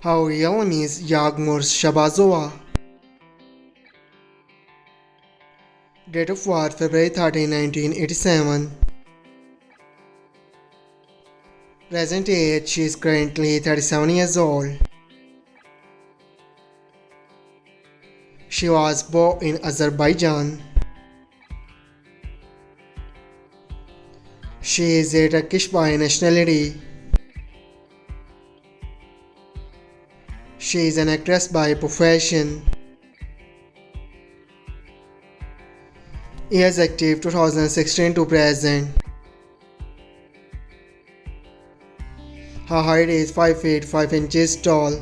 Her real name is Yagmur Sahbazova. Date of birth February 13, 1987. Present age she is currently 37 years old. She was born in Azerbaijan. She is a Turkish by nationality. She is an actress by profession. Years active 2016 to present. Her height is 5 feet 5 inches tall.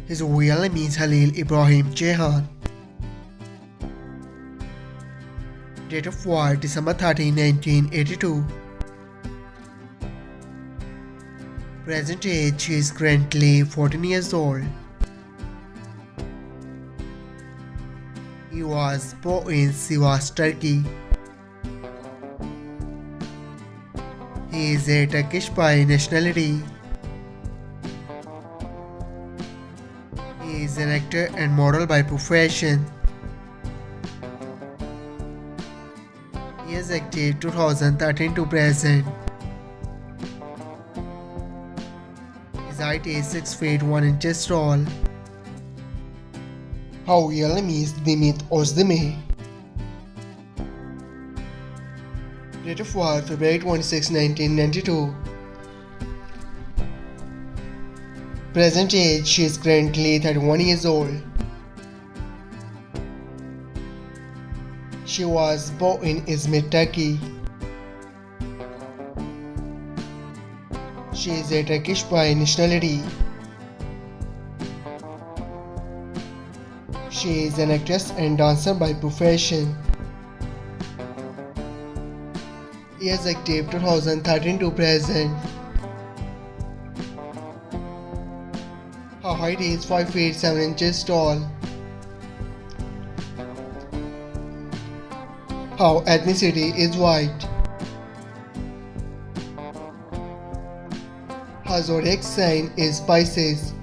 His real name is Halil Ibrahim Ceyhan. Date of birth December 13, 1982. Present age she is currently 14 years old. He was born in Sivas, Turkey. He is a Turkish by nationality. He is an actor and model by profession. He is active 2013 to present. His height is 6 feet 1 inches tall. Her real name is Demet Ozdemir. Date of birth February 26, 1992. Present age she is currently 31 years old. She was born in Izmir, Turkey. She is a Turkish by nationality. She is an actress and dancer by profession. Years active 2013 to present. Her height is 5 feet 7 inches tall. Her ethnicity is white. Her zodiac sign is Pisces.